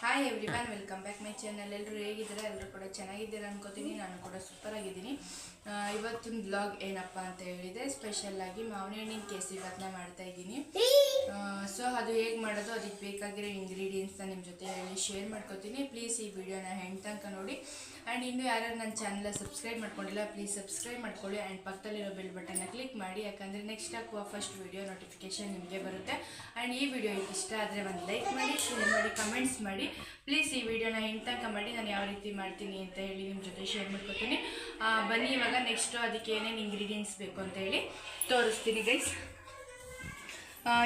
Hi everyone, welcome back my channel. ಎಲ್ಲರೂ ಹೇಗಿದ್ದೀರಾ? ಎಲ್ಲರೂ ಕೂಡ ಚೆನ್ನಾಗಿದ್ದೀರಾ ಅನ್ಕೋತೀನಿ. ನಾನು ಕೂಡ ಸೂಪರ್ ಆಗಿದ್ದೀನಿ. ಇವತ್ತಿನ ಬ್ಲಾಗ್ ಏನಪ್ಪ ಅಂತ ಹೇಳಿದರೆ, ಸ್ಪೆಷಲ್ ಆಗಿ ಮಾವಿನ ಹಣ್ಣಿನ ಕೇಸರಿ ಭಾತ್ನ ಮಾಡ್ತಾ ಇದ್ದೀನಿ. ಸೊ ಅದು ಹೇಗೆ ಮಾಡೋದು, ಅದಕ್ಕೆ ಬೇಕಾಗಿರೋ ಇಂಗ್ರೀಡಿಯೆಂಟ್ಸ್ನ ನಿಮ್ಮ ಜೊತೆ ಹೇಳಿ ಶೇರ್ ಮಾಡ್ಕೋತೀನಿ. ಪ್ಲೀಸ್ ಈ ವಿಡಿಯೋನ ಹೆಂಗೆ ತನಕ ನೋಡಿ. ಆ್ಯಂಡ್ ಇನ್ನೂ ಯಾರು ನನ್ನ ಚಾನಲ್ ಸಬ್ಸ್ಕ್ರೈಬ್ ಮಾಡ್ಕೊಂಡಿಲ್ಲ, ಪ್ಲೀಸ್ ಸಬ್ಸ್ಕ್ರೈಬ್ ಮಾಡ್ಕೊಳ್ಳಿ. ಆ್ಯಂಡ್ ಪಕ್ಕದಲ್ಲಿರೋ ಬೆಲ್ ಬಟನ್ನ ಕ್ಲಿಕ್ ಮಾಡಿ, ಯಾಕಂದರೆ ನೆಕ್ಸ್ಟ್ ಹಾಕುವ ಫಸ್ಟ್ ವಿಡಿಯೋ ನೋಟಿಫಿಕೇಶನ್ ನಿಮಗೆ ಬರುತ್ತೆ. ಆ್ಯಂಡ್ ಈ ವಿಡಿಯೋ ಇಷ್ಟ ಆದರೆ ಒಂದು ಲೈಕ್ ಮಾಡಿ, ಶೇರ್ ಮಾಡಿ, ಕಮೆಂಟ್ಸ್ ಮಾಡಿ. ಪ್ಲೀಸ್ ಈ ವಿಡಿಯೋನ ಹೆಂಗೆ ತನಕ ಮಾಡಿ ನಾನು ಯಾವ ರೀತಿ ಮಾಡ್ತೀನಿ ಅಂತ ಹೇಳಿ ನಿಮ್ಮ ಜೊತೆ ಶೇರ್ ಮಾಡ್ಕೊತೀನಿ. ಬನ್ನಿ ಇವಾಗ ನೆಕ್ಸ್ಟು ಅದಕ್ಕೆ ಏನೇನು ಇಂಗ್ರೀಡಿಯೆಂಟ್ಸ್ ಬೇಕು ಅಂತ ಹೇಳಿ ತೋರಿಸ್ತೀನಿ ಗೈಸ್.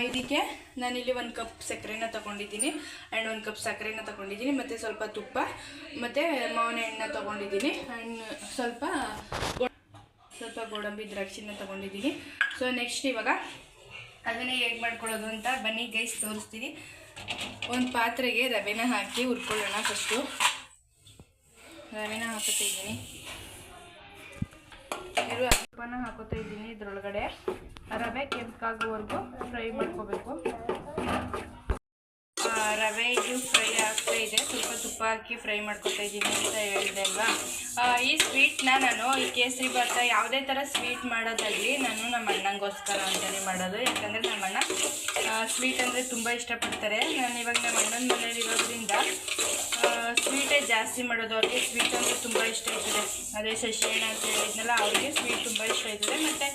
ಇದಕ್ಕೆ ನಾನಿಲ್ಲಿ 1 ಕಪ್ ಸಕ್ಕರೆನ ತೊಗೊಂಡಿದ್ದೀನಿ. ಆ್ಯಂಡ್ 1 ಕಪ್ ಸಕ್ಕರೆನ ತೊಗೊಂಡಿದ್ದೀನಿ, ಮತ್ತು ಸ್ವಲ್ಪ ತುಪ್ಪ ಮತ್ತು ಮಾವಿನ ಹಣ್ಣನ್ನ ತೊಗೊಂಡಿದ್ದೀನಿ. ಆ್ಯಂಡ್ ಸ್ವಲ್ಪ ಗೋಡಂಬಿ ದ್ರಾಕ್ಷಿನ ತೊಗೊಂಡಿದ್ದೀನಿ. ಸೊ ನೆಕ್ಸ್ಟ್ ಇವಾಗ ಅದನ್ನೇ ಹೇಗೆ ಮಾಡ್ಕೊಳ್ಳೋದು ಅಂತ ಬನ್ನಿ ಗೈಸ್ ತೋರಿಸ್ತೀನಿ. ಒಂದು ಪಾತ್ರೆಗೆ ರವೆನ ಹಾಕಿ ಹುರ್ಕೊಳ್ಳೋಣ. ಫಸ್ಟು ರವೆನ ಹಾಕೋತಾ ಇದ್ದೀನಿ, ತುಪ್ಪನ ಹಾಕೋತಾ ಇದ್ದೀನಿ. ಇದರೊಳಗಡೆ ರವೆ ಕೆಂಪಾಗೋವರೆಗೂ ಫ್ರೈ ಮಾಡ್ಕೋಬೇಕು. ರವೆ ಇದು ಫ್ರೈ ಆಗ್ತಾ ಇದೆ, ಸ್ವಲ್ಪ ತುಪ್ಪ ಹಾಕಿ ಫ್ರೈ ಮಾಡ್ಕೊತಾ ಇದ್ದೀನಿ ಅಂತ ಹೇಳಿದೆ ಅಲ್ವಾ. ಈ ಸ್ವೀಟ್ನ ನಾನು ಈ ಕೇಸರಿ ಭಾತ ಯಾವುದೇ ಥರ ಸ್ವೀಟ್ ಮಾಡೋದಾಗಲಿ ನಾನು ನಮ್ಮ ಅಣ್ಣಂಗೋಸ್ಕರ ಅಂತಲೇ ಮಾಡೋದು. ಯಾಕಂದರೆ ನಮ್ಮ ಅಣ್ಣ ಸ್ವೀಟ್ ಅಂದರೆ ತುಂಬ ಇಷ್ಟಪಡ್ತಾರೆ. ನಾನು ಇವಾಗ ನಮ್ಮ ಅಣ್ಣನ ಮನೇಲಿ ಇರೋದ್ರಿಂದ ಸ್ವೀಟೇ ಜಾಸ್ತಿ ಮಾಡೋದು. ಅವ್ರಿಗೆ ಸ್ವೀಟ್ ಅಂದರೆ ತುಂಬ ಇಷ್ಟ ಆಯ್ತದೆ. ಅದೇ ಶಶಿಯಣ್ಣ ಅಂತ ಹೇಳಿದ್ನಲ್ಲ, ಅವ್ರಿಗೆ ಸ್ವೀಟ್ ತುಂಬ ಇಷ್ಟ ಆಯ್ತದೆ. ಮತ್ತು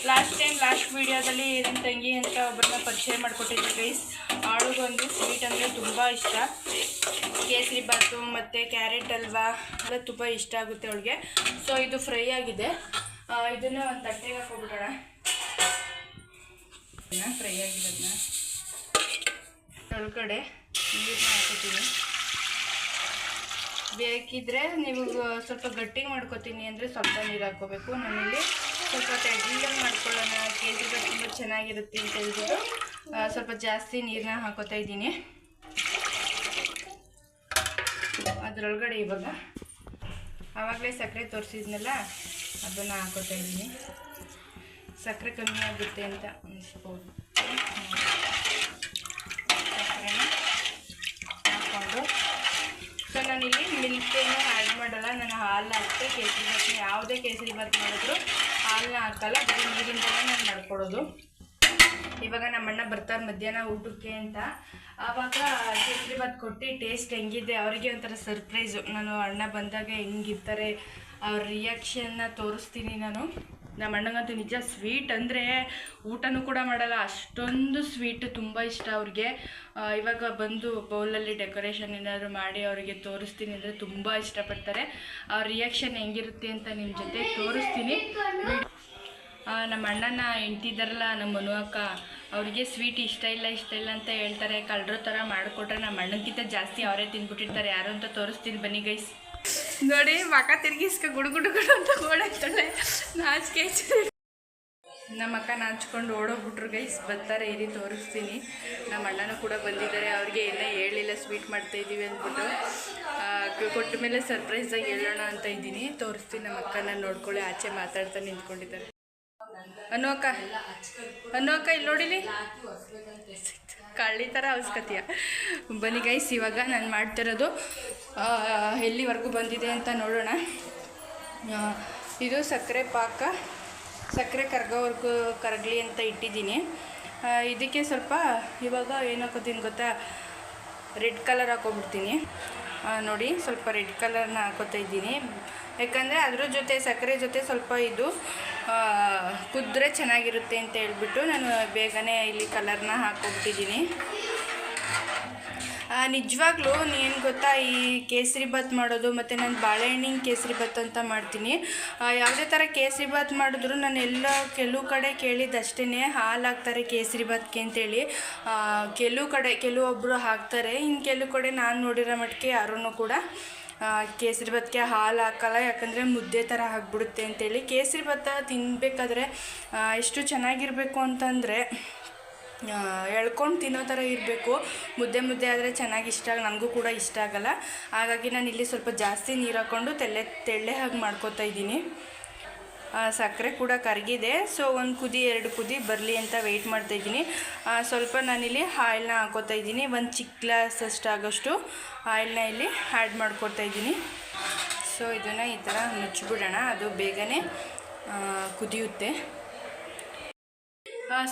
ಲಾಸ್ಟ್ ವೀಡಿಯೋದಲ್ಲಿ ನನ್ನ ತಂಗಿ ಅಂತ ಒಬ್ಬರನ್ನ ಪರಿಚಯ ಮಾಡಿಕೊಟ್ಟಿದ್ದೆ ಗೈಸ್. ಅವಳಿಗೂ ಒಂದು ಸ್ವೀಟ್ ಅಂದರೆ ತುಂಬ ಇಷ್ಟ. ಕೇಸರಿ ಭಾತು ಮತ್ತು ಕ್ಯಾರೆಟ್ ಹಲ್ವಾ ಎಲ್ಲ ತುಂಬ ಇಷ್ಟ ಆಗುತ್ತೆ ಅವಳಿಗೆ. ಸೊ ಇದು ಫ್ರೈ ಆಗಿದೆ, ಇದನ್ನು ಒಂದು ತಟ್ಟೆಗೆ ಹಾಕೋಬಿಡೋಣ. ಫ್ರೈ ಆಗಿರೋದನ್ನ ಒಳಗಡೆ ನೀರನ್ನ ಹಾಕೋತೀನಿ. ಬೇಕಿದ್ರೆ ನೀವು ಸ್ವಲ್ಪ ಗಟ್ಟಿಗೆ ಮಾಡ್ಕೊತೀನಿ ಅಂದರೆ ಸ್ವಲ್ಪ ನೀರು ಹಾಕ್ಕೋಬೇಕು. ನಾನಿಲ್ಲಿ ಸ್ವಲ್ಪ ತೆಳ್ಳಗೆ ಮಾಡ್ಕೊಳ್ಳೋಣ, ಕೇಸರಿ ಭಾತ್ ತುಂಬ ಚೆನ್ನಾಗಿರುತ್ತೆ ಅಂತ ಹೇಳ್ಬಿಟ್ಟು ಸ್ವಲ್ಪ ಜಾಸ್ತಿ ನೀರನ್ನ ಹಾಕೋತಾ ಇದ್ದೀನಿ. ಅದರೊಳಗಡೆ ಇವಾಗ ಆವಾಗಲೇ ಸಕ್ಕರೆ ತೋರಿಸಿದ್ನಲ್ಲ, ಅದನ್ನು ಹಾಕೋತಾ ಇದ್ದೀನಿ. ಸಕ್ಕರೆ ಕಮ್ಮಿ ಆಗುತ್ತೆ ಅಂತ ಅನಿಸ್ಬೋದು. ಸಕ್ಕರೆನ ಹಾಕ್ಕೊಂಡು, ಸೊ ನಾನಿಲ್ಲಿ ಮಿಲ್ಕೇನು ಆ್ಯಡ್ ಮಾಡಲ್ಲ, ನಾನು ಹಾಲು ಹಾಕ್ತೆ. ಕೇಸರಿ ಭಾತ್ನ ಯಾವುದೇ ಕೇಸರಿ ಭಾತ್ ಮಾಡಿದ್ರು ಹಾಲನ್ನ ಹಾಕಲ್ಲ, ಬರೀ ನೀರಿಂದಲೇ ನಾನು ಮಾಡ್ಕೊಡೋದು. ಇವಾಗ ನಮ್ಮಣ್ಣ ಬರ್ತಾರೆ ಮಧ್ಯಾಹ್ನ ಊಟಕ್ಕೆ ಅಂತ. ಆವಾಗ ಕೇಸರಿ ಭಾತ್ ಕೊಟ್ಟು ಟೇಸ್ಟ್ ಹೆಂಗಿದೆ ಅವರಿಗೆ ಒಂಥರ ಸರ್ಪ್ರೈಸು. ನಾನು ಅಣ್ಣ ಬಂದಾಗ ಹೆಂಗಿರ್ತಾರೆ ಅವ್ರ ರಿಯಾಕ್ಷನ್ನ ತೋರಿಸ್ತೀನಿ ನಾನು. ನಮ್ಮ ಅಣ್ಣಂಗಂತೂ ನಿಜ ಸ್ವೀಟ್ ಅಂದರೆ ಊಟನೂ ಕೂಡ ಮಾಡಲ್ಲ, ಅಷ್ಟೊಂದು ಸ್ವೀಟ್ ತುಂಬ ಇಷ್ಟ ಅವ್ರಿಗೆ. ಇವಾಗ ಬಂದು ಬೌಲಲ್ಲಿ ಡೆಕೋರೇಷನ್ ಏನಾದರೂ ಮಾಡಿ ಅವರಿಗೆ ತೋರಿಸ್ತೀನಿ ಅಂದರೆ ತುಂಬ ಇಷ್ಟಪಡ್ತಾರೆ. ಅವ್ರ ರಿಯಾಕ್ಷನ್ ಹೆಂಗಿರುತ್ತೆ ಅಂತ ನಿಮ್ಮ ಜೊತೆ ತೋರಿಸ್ತೀನಿ. ನಮ್ಮ ಅಣ್ಣನ ಹೆಂಡ್ತಿದ್ದಾರಲ್ಲ, ನಮ್ಮ ಮನು ಅಕ್ಕ, ಅವರಿಗೆ ಸ್ವೀಟ್ ಇಷ್ಟ ಇಲ್ಲ ಅಂತ ಹೇಳ್ತಾರೆ. ಕಳ್ಳರ ಥರ ಮಾಡಿಕೊಟ್ರೆ ನಮ್ಮ ಅಣ್ಣಕ್ಕಿಂತ ಜಾಸ್ತಿ ಅವರೇ ತಿಂದ್ಬಿಟ್ಟಿರ್ತಾರೆ. ಯಾರು ಅಂತ ತೋರಿಸ್ತೀನಿ ಬನ್ನಿ ಗೈಸ್. ನೋಡಿ ಮಕ್ಕ ತಿರುಗಿಸ್ಕ ಗುಡುಗುಡು ಅಂತ ಓಡಾಡ್ತಾಳೆ, ನಾಚಿಕೆ. ನಮ್ಮ ಅಕ್ಕ ನಾಚ್ಕೊಂಡು ಓಡೋಗ್ಬಿಟ್ರು ಗೈಸ್. ಬರ್ತಾರೆ ಇರಿ ತೋರಿಸ್ತೀನಿ. ನಮ್ಮ ಅಣ್ಣನೂ ಕೂಡ ಬಂದಿದ್ದಾರೆ. ಅವ್ರಿಗೆ ಇನ್ನೂ ಹೇಳಿಲ್ಲ ಸ್ವೀಟ್ ಮಾಡ್ತಾಯಿದ್ದೀವಿ ಅಂದ್ಬಿಟ್ಟು. ಕೊಟ್ಟ ಮೇಲೆ ಸರ್ಪ್ರೈಸಾಗಿ ಹೇಳೋಣ ಅಂತ ಇದ್ದೀನಿ. ತೋರಿಸ್ತೀನಿ. ನಮ್ಮ ಅಕ್ಕನ ನೋಡ್ಕೊಳ್ಳಿ, ಆಚೆ ಮಾತಾಡ್ತಾ ನಿಂತ್ಕೊಂಡಿದ್ದಾರೆ. ಅನ್ನೋ ಅಕ್ಕ ಇಲ್ಲಿ ನೋಡಿಲಿ, ಕಳ್ಳಿ ಥರ ಅವಸ್ಕತಿಯ. ಬನ್ನಿ ಗೈಸ್, ಇವಾಗ ನಾನು ಮಾಡ್ತಿರೋದು ಎಲ್ಲಿವರೆಗೂ ಬಂದಿದೆ ಅಂತ ನೋಡೋಣ. ಇದು ಸಕ್ಕರೆ ಪಾಕ, ಸಕ್ಕರೆ ಕರಗಲಿ ಅಂತ ಇಟ್ಟಿದ್ದೀನಿ. ಇದಕ್ಕೆ ಸ್ವಲ್ಪ ಇವಾಗ ಏನು ಹಾಕೋತೀನಿ ಗೊತ್ತಾ, ರೆಡ್ ಕಲರ್ ಹಾಕೋಬಿಡ್ತೀನಿ. ನೋಡಿ ಸ್ವಲ್ಪ ರೆಡ್ ಕಲರ್ನ ಹಾಕೋತಾ ಇದ್ದೀನಿ. ಯಾಕಂದರೆ ಅದ್ರ ಜೊತೆ ಸಕ್ಕರೆ ಜೊತೆ ಸ್ವಲ್ಪ ಇದು ಕುದ್ರೆ ಚೆನ್ನಾಗಿರುತ್ತೆ ಅಂತ ಹೇಳ್ಬಿಟ್ಟು ನಾನು ಬೇಗನೆ ಇಲ್ಲಿ ಕಲರ್ನ ಹಾಕ್ಕೊಬಿಟ್ಟಿದ್ದೀನಿ. ನಿಜವಾಗ್ಲೂ ಏನು ಗೊತ್ತಾ, ಈ ಕೇಸರಿ ಭಾತ್ ಮಾಡೋದು ಮತ್ತು ನಾನು ಬಾಳೆಹಣ್ಣಿನ ಕೇಸರಿ ಭಾತ್ ಅಂತ ಮಾಡ್ತೀನಿ. ಯಾವುದೇ ಥರ ಕೇಸರಿ ಭಾತ್ ಮಾಡಿದ್ರು ನಾನು ಕೆಲವು ಕಡೆ ಕೇಳಿದ್ದಷ್ಟೇ ಹಾಲು ಹಾಕ್ತಾರೆ ಕೇಸರಿ ಭಾತ್ಗೆ ಅಂತೇಳಿ. ಕೆಲವೊಬ್ಬರು ಹಾಕ್ತಾರೆ, ಇನ್ನು ಕೆಲವು ಕಡೆ ನಾನು ನೋಡಿರೋ ಮಟ್ಟಿಗೆ ಯಾರೂ ಕೂಡ ಕೇಸರಿ ಭಾತ್ಗೆ ಹಾಲು ಹಾಕಲ್ಲ. ಯಾಕಂದರೆ ಮುದ್ದೆ ಥರ ಆಗಿಬಿಡುತ್ತೆ ಅಂತೇಳಿ. ಕೇಸರಿ ಭಾತ ತಿನ್ನಬೇಕಾದ್ರೆ ಎಷ್ಟು ಚೆನ್ನಾಗಿರಬೇಕು ಅಂತಂದರೆ ಎಳ್ಕೊಂಡು ತಿನ್ನೋ ಥರ ಇರಬೇಕು. ಮುದ್ದೆ ಆದರೆ ಚೆನ್ನಾಗಿ ನನಗೂ ಕೂಡ ಇಷ್ಟ ಆಗಲ್ಲ. ಹಾಗಾಗಿ ನಾನು ಇಲ್ಲಿ ಸ್ವಲ್ಪ ಜಾಸ್ತಿ ನೀರು ಹಾಕ್ಕೊಂಡು ತೆಳ್ಳೆ ಹಾಗೆ ಮಾಡ್ಕೊತಾ ಇದ್ದೀನಿ. ಸಕ್ಕರೆ ಕೂಡ ಕರಗಿದೆ. ಸೊ ಒಂದು ಕುದಿ 2 ಕುದಿ ಬರಲಿ ಅಂತ ವೆಯ್ಟ್ ಮಾಡ್ತಾಯಿದ್ದೀನಿ. ಸ್ವಲ್ಪ ನಾನಿಲ್ಲಿ ಆಯಿಲ್ನ ಹಾಕೋತಾ ಇದ್ದೀನಿ. ಒಂದು ಚಿಕ್ಕ ಗ್ಲಾಸಷ್ಟು ಆಗೋಷ್ಟು ಆಯಿಲ್ನ ಇಲ್ಲಿ ಆ್ಯಡ್ ಮಾಡ್ಕೊತಾ ಇದ್ದೀನಿ. ಸೊ ಇದನ್ನು ಈ ಥರ ಮುಚ್ಚಿಬಿಡೋಣ, ಅದು ಬೇಗನೆ ಕುದಿಯುತ್ತೆ.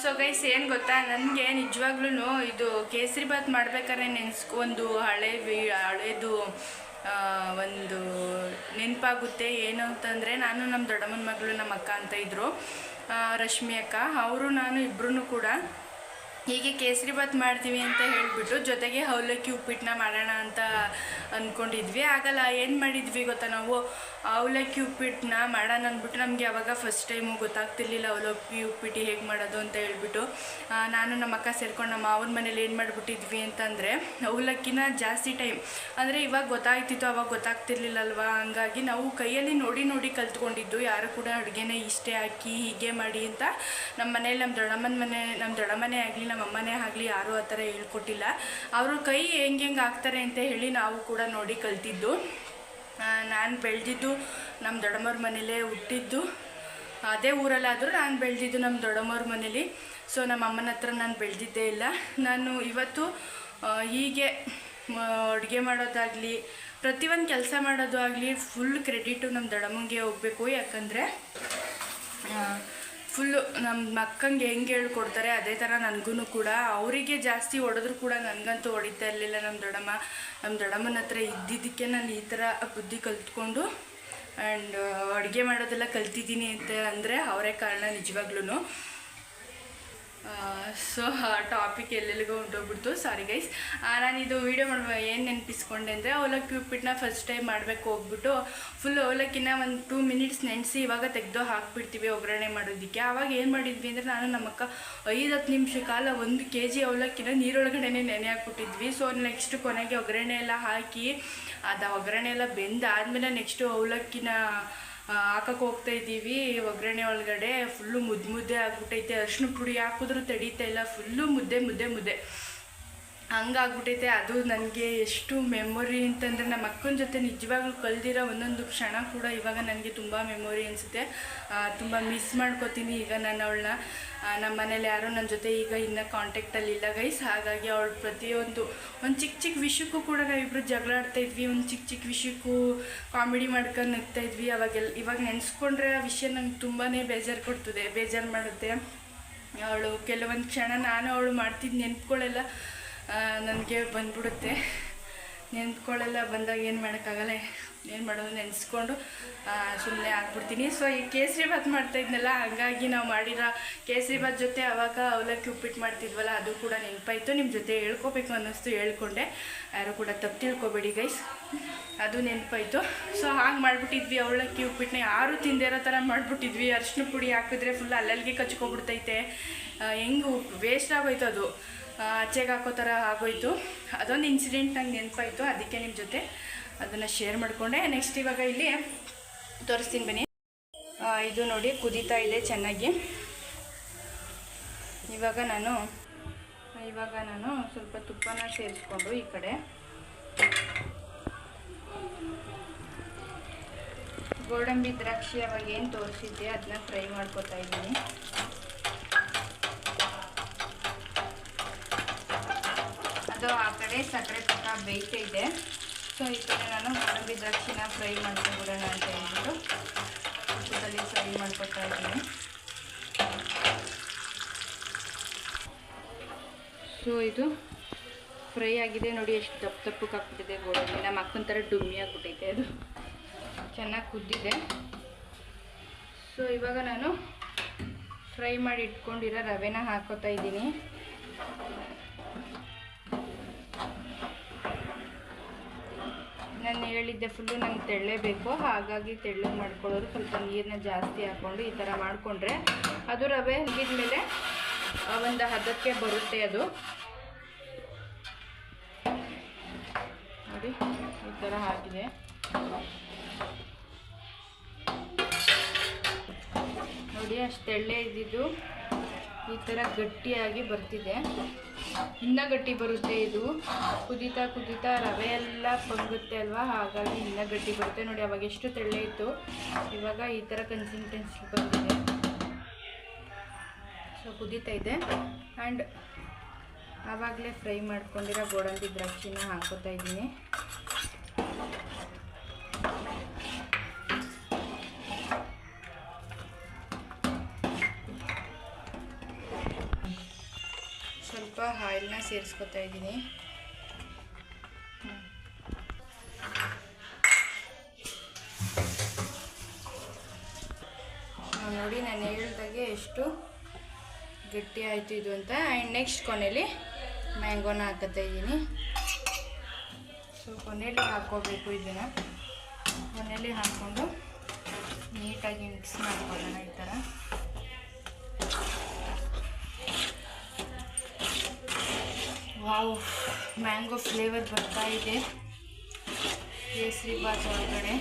ಸೊ ಗೈಸ್ ಏನು ಗೊತ್ತಾ, ನನಗೆ ನಿಜವಾಗ್ಲೂ ಇದು ಕೇಸರಿಬಾತ್ ಮಾಡ್ಬೇಕಾದ್ರೆ ಒಂದು ಹಳೇದು ಒಂದು ನೆನಪಾಗುತ್ತೆ. ಏನು ಅಂತಂದರೆ, ನಾನು ನಮ್ಮ ದೊಡ್ಡಮ್ಮನ ಮಗಳು ನಮ್ಮ ಅಕ್ಕ ಅಂತ ಇದ್ದರು, ರಶ್ಮಿ ಅಕ್ಕ. ಅವರು ನಾನು ಇಬ್ಬರೂ ಕೂಡ ಹೀಗೆ ಕೇಸರಿಬಾತ್ ಮಾಡ್ತೀವಿ ಅಂತ ಹೇಳಿಬಿಟ್ಟು ಜೊತೆಗೆ ಅವಲಕ್ಕಿ ಉಪ್ಪಿಟ್ಟನ್ನ ಮಾಡೋಣ ಅಂತ ಅಂದ್ಕೊಂಡಿದ್ವಿ. ಆಗಲ್ಲ ಏನು ಮಾಡಿದ್ವಿ ಗೊತ್ತಾ, ನಾವು ಅವಲಕ್ಕಿ ಉಪ್ಪಿಟ್ಟನ್ನ ಮಾಡೋಣ ಅಂದ್ಬಿಟ್ಟು ನಮಗೆ ಆವಾಗ ಫಸ್ಟ್ ಟೈಮು ಗೊತ್ತಾಗ್ತಿರ್ಲಿಲ್ಲ ಅವಲಕ್ಕಿ ಉಪ್ಪಿಟ್ಟು ಹೇಗೆ ಮಾಡೋದು ಅಂತ ಹೇಳ್ಬಿಟ್ಟು ನಾನು ನಮ್ಮ ಅಕ್ಕ ಸೇರ್ಕೊಂಡು ನಮ್ಮ ಮಾವನ ಮನೇಲಿ ಏನು ಮಾಡಿಬಿಟ್ಟಿದ್ವಿ ಅಂತಂದರೆ, ಅವಲಕ್ಕಿನ ಜಾಸ್ತಿ ಟೈಮ್ ಅಂದರೆ ಇವಾಗ ಗೊತ್ತಾಗ್ತಿತ್ತು, ಅವಾಗ ಗೊತ್ತಾಗ್ತಿರ್ಲಿಲ್ಲಲ್ವ. ಹಂಗಾಗಿ ನಾವು ಕೈಯಲ್ಲಿ ನೋಡಿ ನೋಡಿ ಕಲ್ತ್ಕೊಂಡಿದ್ದು. ಯಾರು ಕೂಡ ಅಡುಗೆನ ಇಷ್ಟೇ ಹಾಕಿ ಹೀಗೆ ಮಾಡಿ ಅಂತ ನಮ್ಮ ಮನೇಲಿ ನಮ್ಮ ದೊಡ್ಡಮ್ಮನೇ ಆಗಲಿ ನಮ್ಮ ಅಮ್ಮನೇ ಆಗಲಿ ಯಾರೂ ಆ ಥರ ಹೇಳ್ಕೊಟ್ಟಿಲ್ಲ. ಅವರು ಕೈ ಹೆಂಗೆ ಹಾಕ್ತಾರೆ ಅಂತ ಹೇಳಿ ನಾವು ಕೂಡ ನೋಡಿ ಕಲ್ತಿದ್ದು. ನಾನು ಬೆಳೆದಿದ್ದು ನಮ್ಮ ದೊಡ್ಡಮ್ಮವ್ರ ಮನೇಲೇ, ಹುಟ್ಟಿದ್ದು ಅದೇ ಊರಲ್ಲಾದರೂ ನಾನು ಬೆಳೆದಿದ್ದು ನಮ್ಮ ದೊಡ್ಡಮ್ಮವ್ರ ಮನೇಲಿ. ಸೊ ನಮ್ಮ ಅಮ್ಮನ ಹತ್ರ ನಾನು ಬೆಳೆದಿದ್ದೇ ಇಲ್ಲ. ನಾನು ಇವತ್ತು ಹೀಗೆ ಅಡುಗೆ ಮಾಡೋದಾಗಲಿ ಪ್ರತಿಯೊಂದು ಕೆಲಸ ಮಾಡೋದು ಆಗಲಿ ಫುಲ್ ಕ್ರೆಡಿಟು ನಮ್ಮ ದೊಡ್ಡಮ್ಮಂಗೆ ಹೋಗಬೇಕು. ಯಾಕಂದರೆ ಫುಲ್ಲು ನಮ್ಮ ಅಕ್ಕಂಗೆ ಹೆಂಗೆ ಹೇಳ್ಕೊಡ್ತಾರೆ ಅದೇ ಥರ ನನಗೂ ಕೂಡ. ಅವರಿಗೆ ಜಾಸ್ತಿ ಹೊಡೆದ್ರು ಕೂಡ ನನಗಂತೂ ಹೊಡಿತಾ ಇರಲಿಲ್ಲ ನಮ್ಮ ದೊಡ್ಡಮ್ಮನ ಹತ್ರ ಇದ್ದಿದ್ದಕ್ಕೆ ನಾನು ಈ ಥರ ಬುದ್ಧಿ ಕಲ್ತ್ಕೊಂಡು ಆ್ಯಂಡ್ ಅಡುಗೆ ಮಾಡೋದೆಲ್ಲ ಕಲ್ತಿದ್ದೀನಿ ಅಂತ ಅಂದರೆ ಅವರೇ ಕಾರಣ ನಿಜವಾಗ್ಲೂ. ಸೊ ಟಾಪಿಕ್ ಎಲ್ಲೆಲ್ಲಿಗೂ ಹೊಂಟೋಗ್ಬಿಡ್ತು, ಸಾರಿ ಗೈಸ್. ನಾನಿದು ವೀಡಿಯೋ ಏನು ನೆನಪಿಸ್ಕೊಂಡೆ ಅಂದರೆ, ಅವಲಕ್ಕಿ ಉಪ್ಪಿಟ್ಟನ್ನ ಫಸ್ಟ್ ಟೈಮ್ ಮಾಡಬೇಕು ಹೋಗ್ಬಿಟ್ಟು ಫುಲ್ ಅವಲಕ್ಕಿನ ಒಂದು 2 ಮಿನಿಟ್ಸ್ ನೆನೆಸಿ ಇವಾಗ ತೆಗೆದು ಹಾಕ್ಬಿಡ್ತೀವಿ ಒಗ್ಗರಣೆ ಮಾಡೋದಕ್ಕೆ. ಆವಾಗ ಏನು ಮಾಡಿದ್ವಿ ಅಂದರೆ, ನಾನು ನಮ್ಮ ಅಕ್ಕ 5-10 ನಿಮಿಷ ಕಾಲ 1 kg ಅವಲಕ್ಕಿನ ನೀರೊಳಗಡೆ ನೆನೆ ಹಾಕ್ಬಿಟ್ಟಿದ್ವಿ. ಸೊ ನೆಕ್ಸ್ಟ್ ಕೊನೆಗೆ ಒಗ್ಗರಣೆ ಎಲ್ಲ ಹಾಕಿ ಅದು ಒಗ್ಗರಣೆ ಎಲ್ಲ ಬೆಂದಾದಮೇಲೆ ನೆಕ್ಸ್ಟು ಅವಲಕ್ಕಿನ ಹಾಕಕ್ಕೆ ಹೋಗ್ತಾ ಇದ್ದೀವಿ. ಒಗ್ಗರಣೆ ಒಳಗಡೆ ಫುಲ್ಲು ಮುದ್ದೆ ಆಗ್ಬಿಟ್ಟೈತೆ. ಅರಿಶಿನ ಪುಡಿ ಹಾಕಿದ್ರೂ ತಡೀತಾ ಇಲ್ಲ, ಫುಲ್ಲು ಮುದ್ದೆ ಹಂಗಾಗ್ಬಿಟ್ಟೈತೆ. ಅದು ನನಗೆ ಎಷ್ಟು ಮೆಮೊರಿ ಅಂತಂದರೆ, ನಮ್ಮ ಅಕ್ಕನ ಜೊತೆ ನಿಜವಾಗ್ಲೂ ಕಳೆದಿರೋ ಒಂದೊಂದು ಕ್ಷಣ ಕೂಡ ಇವಾಗ ನನಗೆ ತುಂಬ ಮೆಮೊರಿ ಅನಿಸುತ್ತೆ. ತುಂಬ ಮಿಸ್ ಮಾಡ್ಕೋತೀನಿ ಈಗ ನಾನು ಅವಳನ್ನ. ನಮ್ಮ ಮನೇಲಿ ಯಾರೂ ನನ್ನ ಜೊತೆ ಈಗ ಇನ್ನೂ ಕಾಂಟ್ಯಾಕ್ಟಲ್ಲಿ ಇಲ್ಲ ಗೈಸ್. ಹಾಗಾಗಿ ಅವಳು ಪ್ರತಿಯೊಂದು ಒಂದು ಚಿಕ್ಕ ವಿಷಯಕ್ಕೂ ಕೂಡ ನಾವಿಬ್ಬರು ಜಗಳ ಆಡ್ತಾಯಿದ್ವಿ. ಒಂದು ಚಿಕ್ಕ ವಿಷಯಕ್ಕೂ ಕಾಮಿಡಿ ಮಾಡ್ಕೊಂಡು ನಗ್ತಾಯಿದ್ವಿ. ಇವಾಗ ನೆನೆಸ್ಕೊಂಡ್ರೆ ಆ ವಿಷಯ ನಂಗೆ ತುಂಬಾ ಬೇಜಾರು ಮಾಡುತ್ತೆ. ಅವಳು ಕೆಲವೊಂದು ಕ್ಷಣ ನಾನು ಅವಳು ಮಾಡ್ತಿದ್ದು ನೆನ್ಪುಗಳೆಲ್ಲ ನನಗೆ ಬಂದ್ಬಿಡುತ್ತೆ. ಬಂದಾಗ ಏನು ಮಾಡೋಕ್ಕಾಗಲ್ಲ, ಏನು ಮಾಡೋದು ನೆನೆಸ್ಕೊಂಡು ಸುಮ್ಮನೆ ಆಗ್ಬಿಡ್ತೀನಿ. ಸೊ ಈ ಕೇಸರಿಬಾತ್ ಮಾಡ್ತಾಯಿದ್ನಲ್ಲ, ಹಾಗಾಗಿ ನಾವು ಮಾಡಿರೋ ಕೇಸರಿಬಾತ್ ಜೊತೆ ಆವಾಗ ಅವಲಕ್ಕಿ ಉಪ್ಪಿಟ್ಟು ಮಾಡ್ತಿದ್ವಲ್ಲ, ಅದು ಕೂಡ ನೆನಪಾಯಿತು. ನಿಮ್ಮ ಜೊತೆ ಹೇಳ್ಕೊಬೇಕು ಅನ್ನಿಸ್ತು, ಹೇಳ್ಕೊಂಡೆ. ಯಾರು ಕೂಡ ತಪ್ಪು ತಿಳ್ಕೊಬೇಡಿ ಗೈಸ್, ಅದು ನೆನಪಾಯಿತು. ಸೊ ಹಾಗೆ ಮಾಡಿಬಿಟ್ಟಿದ್ವಿ. ಅವಲಕ್ಕಿ ಉಪ್ಪಿಟ್ಟನ್ನ ಯಾರೂ ತಿಂದಿರೋ ಥರ ಮಾಡಿಬಿಟ್ಟಿದ್ವಿ. ಅರಿಶಿನ ಪುಡಿ ಹಾಕಿದ್ರೆ ಫುಲ್ ಅಲ್ಲಲ್ಲಿಗೆ ಕಚ್ಕೊಬಿಡ್ತೈತೆ. ಹೆಂಗೆ ವೇಸ್ಟ್ ಆಗೋಯ್ತು, ಅದು ಆಚೆಗೆ ಹಾಕೋ ಥರ ಆಗೋಯ್ತು. ಅದೊಂದು ಇನ್ಸಿಡೆಂಟ್ ನಂಗೆ ನೆನಪಾಯಿತು, ಅದಕ್ಕೆ ನಿಮ್ಮ ಜೊತೆ ಅದನ್ನು ಶೇರ್ ಮಾಡಿಕೊಂಡೆ. ನೆಕ್ಸ್ಟ್ ಇವಾಗ ಇಲ್ಲಿ ತೋರಿಸ್ತೀನಿ ಬನ್ನಿ. ಇದು ನೋಡಿ ಕುದೀತಾ ಇದೆ ಚೆನ್ನಾಗಿ. ಇವಾಗ ನಾನು ಸ್ವಲ್ಪ ತುಪ್ಪನ ಸೇರಿಸ್ಕೊಂಡು ಈ ಕಡೆ ಗೋಡಂಬಿ ದ್ರಾಕ್ಷಿ ಅವಾಗ ಏನು ತೋರಿಸಿದ್ದೆ ಅದನ್ನ ಫ್ರೈ ಮಾಡ್ಕೊತಾ ಇದ್ದೀನಿ. ಅದು ಆ ಕಡೆ ಸಕ್ಕರೆ ಪಾಕ ಬೇಯ್ತಾ ಇದೆ. ಸೊ ಈ ಕಡೆ ನಾನು ಗೋಡಂಬಿ ದ್ರಾಕ್ಷಿನ ಫ್ರೈ ಮಾಡ್ಕೊಂಡ್ಬಿಡೋಣ ಅಂತ ಹೇಳ್ಬಿಟ್ಟು ತುಪ್ಪದಲ್ಲಿ ಫ್ರೈ ಮಾಡ್ಕೊತಾ ಇದ್ದೀನಿ. ಸೊ ಇದು ಫ್ರೈ ಆಗಿದೆ ನೋಡಿ, ಎಷ್ಟು ದಪ್ಪಕ್ಕೆ ಹಾಕ್ಬಿಟ್ಟಿದೆ ಗೋಡಂಬಿ. ನಮ್ಮ ಅಕ್ಕನ ಥರ ಡುಮ್ಮಿ ಆಗಿಬಿಟ್ಟೈತೆ, ಅದು ಚೆನ್ನಾಗಿ ಕುದ್ದಿದೆ. ಸೊ ಇವಾಗ ನಾನು ಫ್ರೈ ಮಾಡಿ ಇಟ್ಕೊಂಡಿರೋ ರವೆನ ಹಾಕೋತಾ ಇದ್ದೀನಿ. ನಾನು ಹೇಳಿದ್ದೆ ಫುಲ್ಲು ನಂಗೆ ತೆಳ್ಳೇಬೇಕು, ಹಾಗಾಗಿ ತೆಳ್ಳಗೆ ಮಾಡ್ಕೊಳ್ಳೋರು ಸ್ವಲ್ಪ ನೀರನ್ನ ಜಾಸ್ತಿ ಹಾಕ್ಕೊಂಡು ಈ ಥರ ಮಾಡಿಕೊಂಡ್ರೆ ಅದು ರವೆ ಹುಗಿದ ಮೇಲೆ ಒಂದು ಹದಕ್ಕೆ ಬರುತ್ತೆ. ಅದು ನೋಡಿ ಈ ಥರ ಆಗಿದೆ. ನೋಡಿ ಅಷ್ಟು ತೆಳ್ಳೆ ಇದ್ದಿದ್ದು ಈ ಥರ ಗಟ್ಟಿಯಾಗಿ ಬರ್ತಿದೆ. ಇನ್ನೂ ಗಟ್ಟಿ ಬರುತ್ತೆ ಇದು. ಕುದೀತಾ ಕುದೀತಾ ರವೆ ಎಲ್ಲ ಪೊಂಗುತ್ತೆ ಅಲ್ವಾ, ಹಾಗಾಗಿ ಇನ್ನೂ ಗಟ್ಟಿ ಬರುತ್ತೆ. ನೋಡಿ ಅವಾಗ ಎಷ್ಟು ತೆಳ್ಳೆ ಇತ್ತು, ಇವಾಗ ಈ ಥರ ಕನ್ಸಿಸ್ಟೆನ್ಸಿ ಬಂದಿದೆ. ಸೊ ಕುದೀತಾ ಇದೆ. ಆ್ಯಂಡ್ ಆವಾಗಲೇ ಫ್ರೈ ಮಾಡ್ಕೊಂಡಿರೋ ಗೋಡಂಬಿ ದ್ರಾಕ್ಷಿನ ಹಾಕೋತಾ ಇದ್ದೀನಿ. ಸ್ವಲ್ಪ ಆಯಿಲ್ನ ಸೇರಿಸ್ಕೊತಾ ಇದ್ದೀನಿ. ನೋಡಿ ನಾನು ಹೇಳ್ದಾಗೆ ಎಷ್ಟು ಗಟ್ಟಿ ಆಯಿತು ಇದು ಅಂತ. ಆ್ಯಂಡ್ ನೆಕ್ಸ್ಟ್ ಕೊನೆಯಲ್ಲಿ ಮ್ಯಾಂಗೋನ ಹಾಕೋತಾ ಇದ್ದೀನಿ. ಸೊ ಕೊನೆಯಲ್ಲಿ ಹಾಕ್ಕೋಬೇಕು ಇದನ್ನು. ಕೊನೆಯಲ್ಲಿ ಹಾಕ್ಕೊಂಡು ನೀಟಾಗಿ ಮಿಕ್ಸ್ ಮಾಡ್ಕೊಳ್ಳೋಣ ಈ ಥರ. ವಾವ್, ಮ್ಯಾಂಗೋ ಫ್ಲೇವರ್ ಬರ್ತಾ ಇದೆ ಕೇಸರಿ ಬಾತ್ ಒಳಗಡೆ.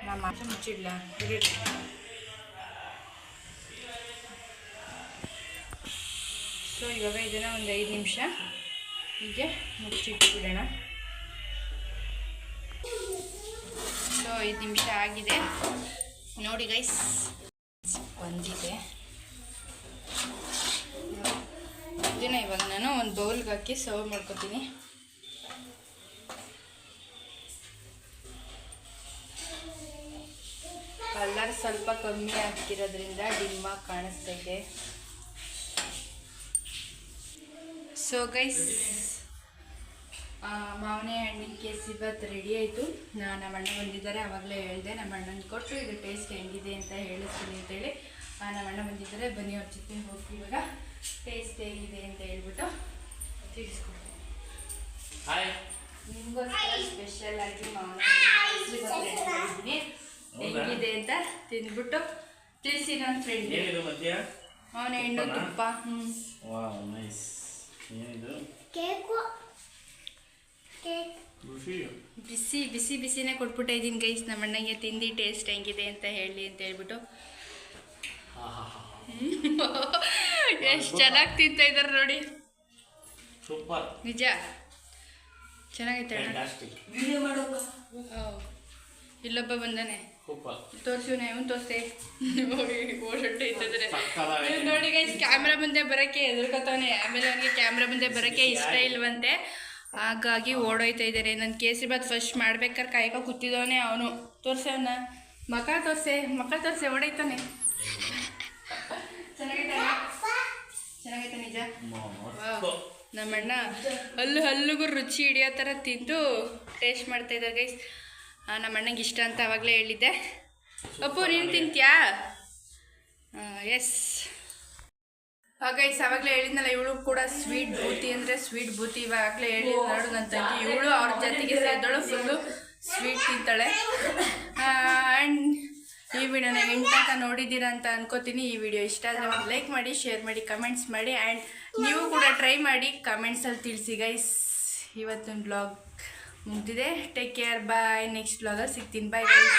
ನಮ್ಮ ಮುಚ್ಚಿಡ್ಲ. ಸೊ ಇವಾಗ ಇದನ್ನು ಒಂದು 5 ನಿಮಿಷ ಹೀಗೆ ಮುಚ್ಚಿಟ್ಬಿಡೋಣ. ಸೊ 5 ನಿಮಿಷ ಆಗಿದೆ ನೋಡಿ ಗೈಸ್, ಬಂದಿದೆ. ಇದನ್ನು ಇವಾಗ ನಾನು ಒಂದು ಬೌಲ್ಗೆ ಹಾಕಿ ಸರ್ವ್ ಮಾಡ್ಕೊತೀನಿ. ಕಲರ್ ಸ್ವಲ್ಪ ಕಮ್ಮಿ ಆಗ್ತಿರೋದ್ರಿಂದ ಡಿಮ್ಮಾಗಿ ಕಾಣಿಸ್ತಾ ಇದೆ. ಸೊ ಗೈಸ್, ಮಾವಿನ ಹಣ್ಣಿನ ಕೇಸರಿ ಬಾತ್ ರೆಡಿ ಆಯಿತು. ನಮ್ಮ ಅಣ್ಣ ಬಂದಿದ್ದಾರೆ, ಆವಾಗಲೇ ಹೇಳಿದೆ ನಮ್ಮ ಅಣ್ಣನ ಕೊಟ್ಟು ಇದು ಟೇಸ್ಟ್ ಹೆಂಗಿದೆ ಅಂತ ಹೇಳಿಸ್ತೀನಿ ಅಂತೇಳಿ. ನಮ್ಮ ಅಣ್ಣ ಬಂದಿದ್ದಾರೆ, ಬನ್ನಿ ಅವ್ರ ಜೊತೆ ಹೋಗಿ ಇವಾಗ ಟೇಸ್ಟ್ ಹೇಗಿದೆ ಅಂತ ಹೇಳ್ಬಿಟ್ಟು ತಿಳಿಸ್ಕೊಡ್ತೀನಿ. ನಿಮಗೋಸ್ಕರ ಸ್ಪೆಷಲ್ ಆಗಿ ಮಾವಿನ ಕೇಸರಿ ಬಾತ್ ರೆಡಿ ಮಾಡಿದ್ದೀನಿ. ಹೆಂಗಿದೆ ಅಂತ ತಿಂದ್ಬಿಟ್ಟು ತಿಳಿಸಿ ನನ್ನ ಫ್ರೆಂಡ್. ಅವನ ಎಣ್ಣೆ ತುಪ್ಪ. ಬಿಸಿ ಬಿಸಿ ಬಿಸಿನೇ ಕೊಟ್ಬಿಟ್ಟೆ ಇದ್ದೀನಿ ಗೈಸ್ ನಮ್ಮ ಅಣ್ಣಗೆ. ತಿಂದು ಟೇಸ್ಟ್ ಹೆಂಗಿದೆ ಅಂತ ಹೇಳಿ ಅಂತ ಹೇಳ್ಬಿಟ್ಟು. ಎಷ್ಟು ಚೆನ್ನಾಗಿ ತಿಂತಾ ಇದ್ದಾರೆ ನೋಡಿ, ನಿಜ ಚೆನ್ನಾಗೈತೆ. ಇಲ್ಲೊಬ್ಬ ಬಂದಾನೆ, ತೋರಿಸಿವ್ನೆ, ಇವನು ತೋರಿಸ್ತೆ ಓಡಾಡ್ತಾ ನೋಡಿ ಗೈಸ್. ಕ್ಯಾಮ್ರಾ ಮುಂದೆ ಬರೋಕ್ಕೆ ಹೆದರ್ಕೊತಾನೆ. ಆಮೇಲೆ ಅವನಿಗೆ ಕ್ಯಾಮ್ರಾ ಮುಂದೆ ಬರೋಕ್ಕೆ ಇಷ್ಟ ಇಲ್ವಂತೆ, ಹಾಗಾಗಿ ಓಡೋಯ್ತಾ ಇದ್ದಾರೆ. ನನ್ನ ಕೇಸರಿ ಬಾತ್ ಫಸ್ಟ್ ಮಾಡ್ಬೇಕಾದ್ರೆ ಕಾಯ್ಕೊ ಕೂತಿದ್ದವನೇ ಅವನು. ತೋರಿಸೆ ಅವನ್ನ, ಮಕ ತೋರಿಸೆ ಓಡೈತಾನೆ. ಚೆನ್ನಾಗೈತೆ ನಿಜ. ನಮ್ಮಣ್ಣ ಹಲ್ಲಿಗೂ ರುಚಿ ಹಿಡಿಯೋ ಥರ ತಿಂದು ಟೇಸ್ಟ್ ಮಾಡ್ತಾ ಇದ್ದಾರೆ ಗೈಸ್. ನಮ್ಮ ಅಣ್ಣಂಗೆ ಇಷ್ಟ ಅಂತ ಆವಾಗಲೇ ಹೇಳಿದ್ದೆ. ಅಪ್ಪು ನೀನು ತಿಂತೀಯಾ? ಎಸ್ ಗೈಸ್, ಆವಾಗಲೇ ಹೇಳಿದ್ನಲ್ಲ, ಇವಳು ಕೂಡ ಸ್ವೀಟ್ ಬೂತಿ ಅಂದರೆ ಸ್ವೀಟ್ ಬೂತಿ. ಇವಾಗಲೇ ಹೇಳಿದ್ ನೋಡು ನನ್ನ ತಂಗಿ, ಇವಳು ಅವ್ರ ಜೊತೆಗೆ ಸೇರಿದಳು, ಫುಲ್ಲು ಸ್ವೀಟ್ ತಿಂತಾಳೆ. ಆ್ಯಂಡ್ ಈ ವಿಡಿಯೋನ ಎಂಟಂತ ನೋಡಿದ್ದೀರಾ ಅಂತ ಅನ್ಕೋತೀನಿ. ಈ ವಿಡಿಯೋ ಇಷ್ಟ ಆದರೆ ಒಂದು ಲೈಕ್ ಮಾಡಿ, ಶೇರ್ ಮಾಡಿ, ಕಮೆಂಟ್ಸ್ ಮಾಡಿ. ಆ್ಯಂಡ್ ನೀವು ಕೂಡ ಟ್ರೈ ಮಾಡಿ, ಕಮೆಂಟ್ಸಲ್ಲಿ ತಿಳಿಸಿ ಗೈಸ್. ಇವತ್ತಿನ ಬ್ಲಾಗ್ ಮುಗ್ದಿದೆ. Take care, bye. ನೆಕ್ಸ್ಟ್ ಬ್ಲಾಗಲ್ಲಿ ಸಿಗ್ತೀನಿ. Bye guys.